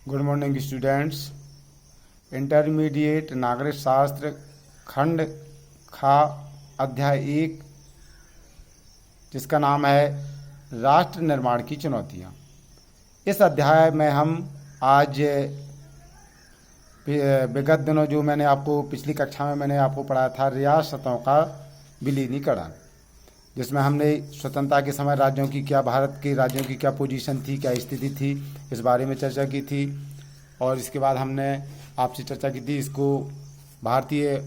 Good morning students. Intermediate नागरिक शास्त्र खंड खा अध्याय 1, जिसका नाम है राष्ट्र निर्माण की चुनौतियाँ। इस अध्याय में हम आज विगत दिनों जो मैंने आपको पिछली कक्षा में मैंने आपको पढ़ाया था रियासतों का विलीनीकरण, जिसमें हमने स्वतंत्रता के समय राज्यों की क्या, भारत के राज्यों की क्या पोजीशन थी, क्या स्थिति थी, इस बारे में चर्चा की थी। और इसके बाद हमने आपसे चर्चा की थी इसको भारतीय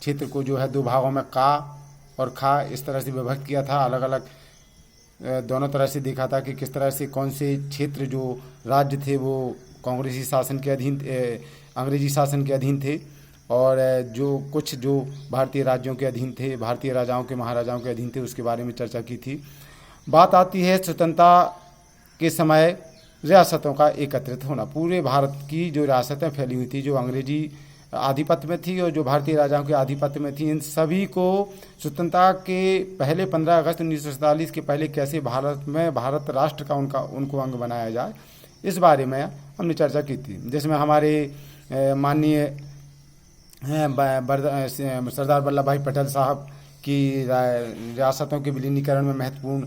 क्षेत्र को जो है दो भागों में का और खा इस तरह से विभक्त किया था। अलग अलग दोनों तरह से देखा था कि किस तरह से कौन से क्षेत्र जो राज्य थे वो कांग्रेसी शासन के अधीन, अंग्रेजी शासन के अधीन थे, और जो कुछ जो भारतीय राज्यों के अधीन थे, भारतीय राजाओं के महाराजाओं के अधीन थे, उसके बारे में चर्चा की थी। बात आती है स्वतंत्रता के समय रियासतों का एकत्रित होना। पूरे भारत की जो रियासतें फैली हुई थी, जो अंग्रेजी आधिपत्य में थी और जो भारतीय राजाओं के आधिपत्य में थी, इन सभी को स्वतंत्रता के पहले 15 अगस्त 1947 के पहले कैसे भारत में भारत राष्ट्र का उनको अंग बनाया जाए, इस बारे में हमने चर्चा की थी। जिसमें हमारे माननीय सरदार वल्लभ भाई पटेल साहब की रियासतों के विलीनीकरण में महत्वपूर्ण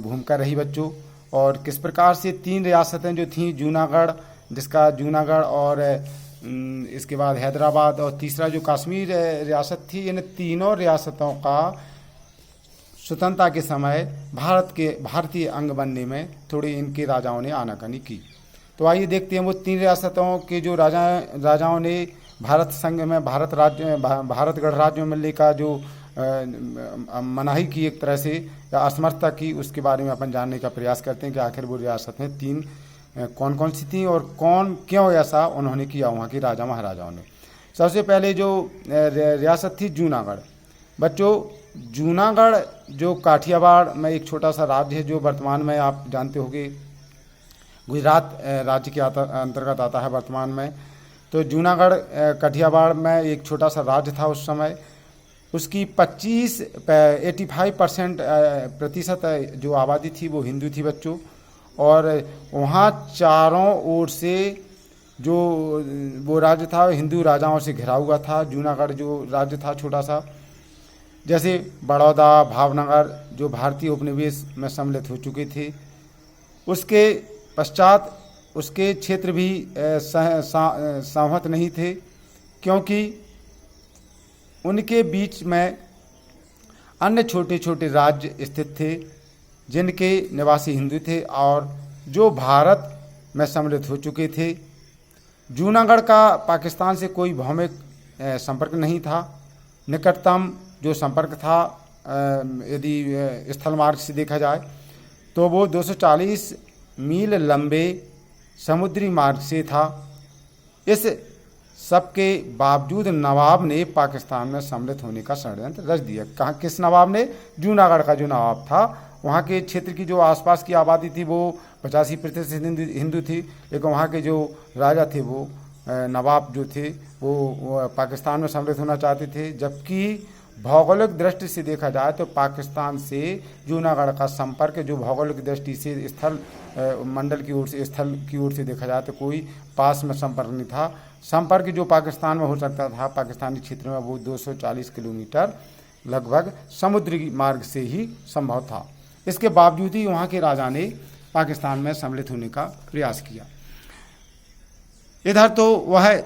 भूमिका रही बच्चों। और किस प्रकार से 3 रियासतें जो थीं, जूनागढ़, जिसका जूनागढ़ और इसके बाद हैदराबाद और तीसरा जो कश्मीर रियासत थी, इन तीनों रियासतों का स्वतंत्रता के समय भारतीय अंग बनने में थोड़ी इनके राजाओं ने आनाकानी की। तो आइए देखते हैं वो 3 रियासतों के जो राजाओं ने भारत संघ में भारत गणराज्य में मिलने का जो मनाही की, एक तरह से या असमर्थता की, उसके बारे में अपन जानने का प्रयास करते हैं कि आखिर वो रियासतें 3 कौन कौन सी थी और कौन क्यों ऐसा उन्होंने किया वहाँ के राजा महाराजाओं ने। सबसे पहले जो रियासत थी जूनागढ़। बच्चों, जूनागढ़ जो काठियावाड़ में एक छोटा सा राज्य है, जो वर्तमान में आप जानते होंगे गुजरात राज्य के अंतर्गत आता है वर्तमान में। तो जूनागढ़ काठियावाड़ में एक छोटा सा राज्य था उस समय। उसकी 85% जो आबादी थी वो हिंदू थी बच्चों। और वहाँ चारों ओर से जो वो राज्य था हिंदू राजाओं से घिरा हुआ था। जूनागढ़ जो राज्य था छोटा सा, जैसे बड़ौदा, भावनगर जो भारतीय उपनिवेश में सम्मिलित हो चुके थे, उसके पश्चात उसके क्षेत्र भी सहमत नहीं थे, क्योंकि उनके बीच में अन्य छोटे छोटे राज्य स्थित थे जिनके निवासी हिंदू थे और जो भारत में सम्मिलित हो चुके थे। जूनागढ़ का पाकिस्तान से कोई भौमिक संपर्क नहीं था। निकटतम जो संपर्क था, यदि स्थल मार्ग से देखा जाए, तो वो 240 मील लंबे समुद्री मार्ग से था। इस सबके बावजूद नवाब ने पाकिस्तान में सम्मिलित होने का षड्यंत्र रच दिया। कहाँ, किस नवाब ने? जूनागढ़ का जो नवाब था, वहाँ के क्षेत्र की जो आसपास की आबादी थी वो 85% हिंदू थी, लेकिन वहाँ के जो राजा थे, वो नवाब जो थे, वो पाकिस्तान में सम्मिलित होना चाहते थे। जबकि भौगोलिक दृष्टि से देखा जाए तो पाकिस्तान से जूनागढ़ का संपर्क जो भौगोलिक दृष्टि से स्थल मंडल की ओर से, स्थल की ओर से देखा जाए तो कोई पास में संपर्क नहीं था। संपर्क जो पाकिस्तान में हो सकता था पाकिस्तानी क्षेत्र में, वो 240 किलोमीटर लगभग समुद्री मार्ग से ही संभव था। इसके बावजूद ही वहाँ के राजा ने पाकिस्तान में सम्मिलित होने का प्रयास किया। इधर तो वह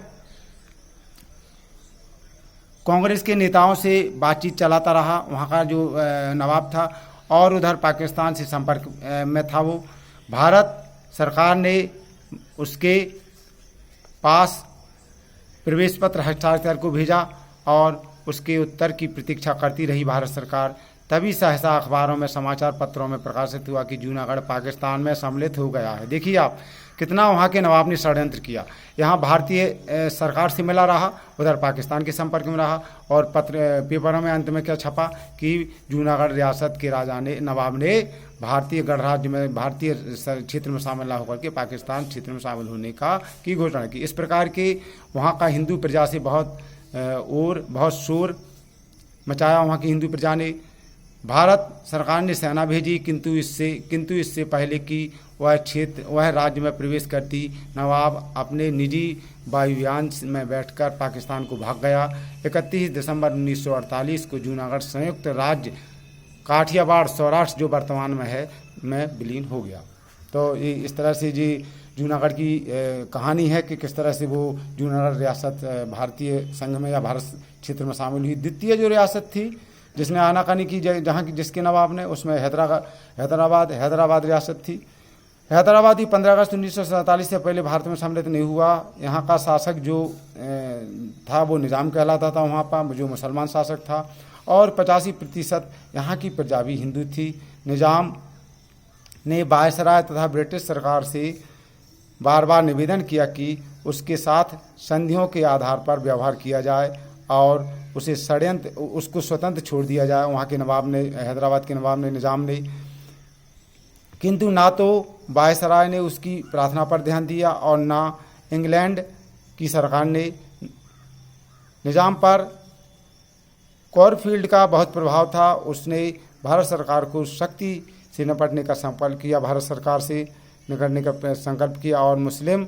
कांग्रेस के नेताओं से बातचीत चलाता रहा, वहाँ का जो नवाब था, और उधर पाकिस्तान से संपर्क में था वो। भारत सरकार ने उसके पास प्रवेश पत्र हस्ताक्षर को भेजा और उसके उत्तर की प्रतीक्षा करती रही भारत सरकार। तभी सहसा अखबारों में, समाचार पत्रों में प्रकाशित हुआ कि जूनागढ़ पाकिस्तान में सम्मिलित हो गया है। देखिए आप, कितना वहाँ के नवाब ने षड्यंत्र किया। यहाँ भारतीय सरकार से मिला रहा, उधर पाकिस्तान के संपर्क में रहा, और पेपरों में अंत में क्या छपा कि जूनागढ़ रियासत के नवाब ने भारतीय गणराज्य में, भारतीय क्षेत्र में शामिल न होकर के पाकिस्तान क्षेत्र में शामिल होने की घोषणा की। इस प्रकार के वहाँ का हिंदू प्रजा से बहुत शोर मचाया वहाँ की हिंदू प्रजा ने। भारत सरकार ने सेना भेजी, किंतु इससे पहले कि वह राज्य में प्रवेश करती नवाब अपने निजी वायुयान में बैठकर पाकिस्तान को भाग गया। 31 दिसंबर 1948 को जूनागढ़ संयुक्त राज्य काठियावाड़ सौराष्ट्र जो वर्तमान में है में विलीन हो गया। तो ये इस तरह से जी जूनागढ़ की कहानी है कि किस तरह से वो जूनागढ़ रियासत भारतीय संघ में या भारत क्षेत्र में शामिल हुई। द्वितीय जो रियासत थी जिसने आनाकानी की जहाँ की जिसके नवाब ने, उसमें हैदराबाद रियासत थी। हैदराबाद ही 15 अगस्त 1947 से पहले भारत में सम्मिलित नहीं हुआ। यहाँ का शासक जो था वो निज़ाम कहलाता था वहाँ पर, जो मुसलमान शासक था, और 85% यहाँ की प्रजा भी हिंदू थी। निज़ाम ने वायसराय तथा ब्रिटिश सरकार से बार बार निवेदन किया कि उसके साथ संधियों के आधार पर व्यवहार किया जाए और उसको स्वतंत्र छोड़ दिया जाए। वहाँ के नवाब ने, हैदराबाद के नवाब ने, निज़ाम ने, किंतु ना तो वायसराय ने उसकी प्रार्थना पर ध्यान दिया और ना इंग्लैंड की सरकार ने। निज़ाम पर कॉरफील्ड का बहुत प्रभाव था। उसने भारत सरकार को शक्ति से निपटने का संकल्प किया, भारत सरकार से निकलने का संकल्प किया और मुस्लिम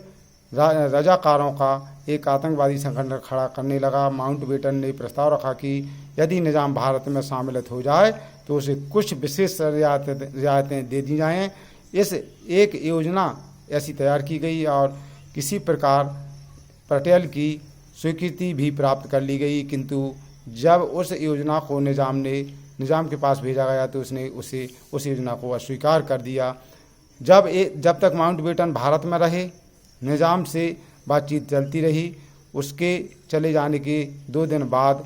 रजाकारों का एक आतंकवादी संगठन खड़ा करने लगा। माउंटबेटन ने प्रस्ताव रखा कि यदि निज़ाम भारत में शामिल हो जाए तो उसे कुछ विशेष रियायतें दे दी जाएं। इस एक योजना ऐसी तैयार की गई और किसी प्रकार पटेल की स्वीकृति भी प्राप्त कर ली गई, किंतु जब उस योजना को निज़ाम के पास भेजा गया तो उसने उस योजना को अस्वीकार कर दिया। जब तक माउंटबेटन भारत में रहे निज़ाम से बातचीत चलती रही। उसके चले जाने के 2 दिन बाद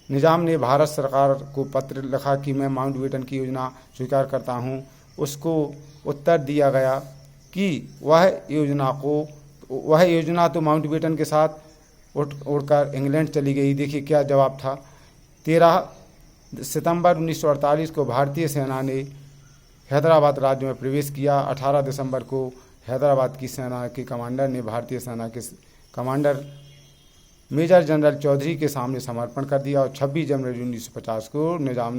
निज़ाम ने भारत सरकार को पत्र लिखा कि मैं माउंटबेटन की योजना स्वीकार करता हूं। उसको उत्तर दिया गया कि वह योजना तो माउंटबेटन के साथ उड़कर इंग्लैंड चली गई। देखिए क्या जवाब था। 13 सितंबर 1948 को भारतीय सेना ने हैदराबाद राज्य में प्रवेश किया। 18 दिसंबर को हैदराबाद की सेना के कमांडर ने भारतीय सेना के कमांडर मेजर जनरल चौधरी के सामने समर्पण कर दिया और 26 जनवरी 1950 को निज़ाम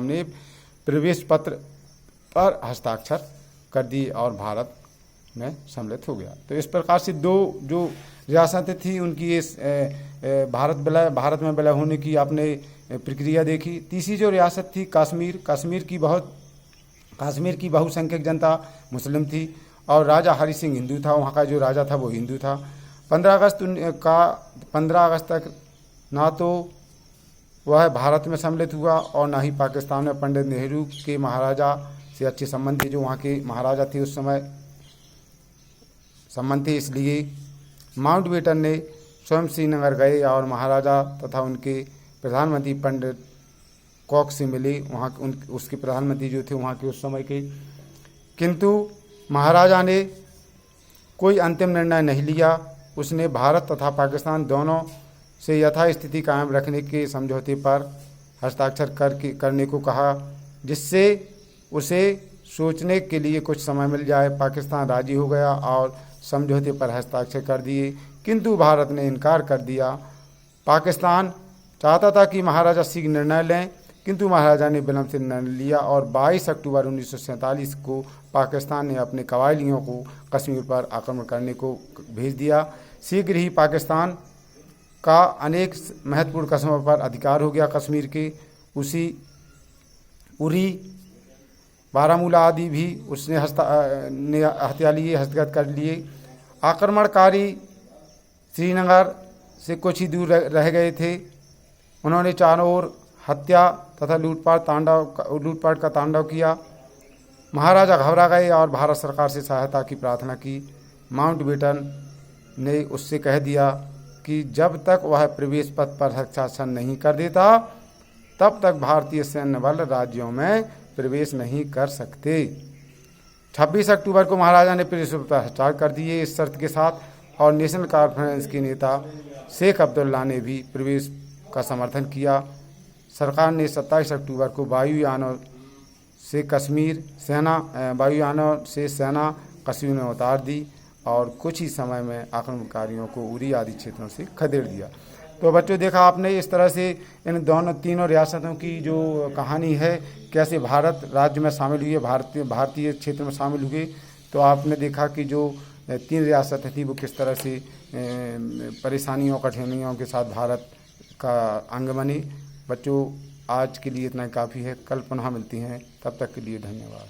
ने प्रवेश पत्र पर हस्ताक्षर कर दिए और भारत में सम्मिलित हो गया। तो इस प्रकार से 2 जो रियासतें थी उनकी इस भारत में विलय होने की आपने प्रक्रिया देखी। तीसरी जो रियासत थी कश्मीर की बहुसंख्यक जनता मुस्लिम थी और राजा हरि सिंह हिंदू था। वहाँ का जो राजा था वो हिंदू था। 15 अगस्त तक ना तो वह भारत में सम्मिलित हुआ और ना ही पाकिस्तान में पंडित नेहरू के महाराजा से अच्छे संबंध थे। जो वहाँ के महाराजा थे उस समय संबंध थे, इसलिए माउंटबेटन ने स्वयं श्रीनगर गए और महाराजा तथा उनके प्रधानमंत्री पंडित कॉक से मिले। वहाँ उसके प्रधानमंत्री जो थे वहाँ के उस समय के, किंतु महाराजा ने कोई अंतिम निर्णय नहीं लिया। उसने भारत तथा पाकिस्तान दोनों से यथास्थिति कायम रखने के समझौते पर हस्ताक्षर करने को कहा, जिससे उसे सोचने के लिए कुछ समय मिल जाए। पाकिस्तान राजी हो गया और समझौते पर हस्ताक्षर कर दिए, किंतु भारत ने इनकार कर दिया। पाकिस्तान चाहता था कि महाराजा शीघ्र निर्णय लें, किंतु महाराजा ने विलंब से निर्णय लिया और 22 अक्टूबर 1947 को पाकिस्तान ने अपने कबायलियों को कश्मीर पर आक्रमण करने को भेज दिया। शीघ्र ही पाकिस्तान का अनेक महत्वपूर्ण कस्बों पर अधिकार हो गया। कश्मीर के उरी, बारामूला आदि भी उसने हस्तगत कर लिए। आक्रमणकारी श्रीनगर से कुछ ही दूर रह गए थे। उन्होंने चारों ओर हत्या तथा लूटपाट का तांडव किया। महाराजा घबरा गए और भारत सरकार से सहायता की प्रार्थना की। माउंटबेटन ने उससे कह दिया कि जब तक वह प्रवेश पथ पर हस्ताक्षर नहीं कर देता तब तक भारतीय सैन्य बल राज्यों में प्रवेश नहीं कर सकते। 26 अक्टूबर को महाराजा ने प्रवेश पत्र पर हस्ताक्षर कर दिए इस शर्त के साथ, और नेशनल कॉन्फ्रेंस के नेता शेख अब्दुल्ला ने भी प्रवेश का समर्थन किया। सरकार ने 27 अक्टूबर को वायुयानों से सेना कश्मीर में उतार दी और कुछ ही समय में आक्रमणकारियों को उरी आदि क्षेत्रों से खदेड़ दिया। तो बच्चों देखा आपने इस तरह से इन दोनों तीनों रियासतों की जो कहानी है, कैसे भारत राज्य में शामिल हुई है, भारतीय क्षेत्र में शामिल हुए। तो आपने देखा कि जो तीन रियासतें थी वो किस तरह से परेशानियों कठिनाइयों के साथ भारत का अंग बनी। बच्चों आज के लिए इतना काफ़ी है, कल पुनः मिलती हैं, तब तक के लिए धन्यवाद।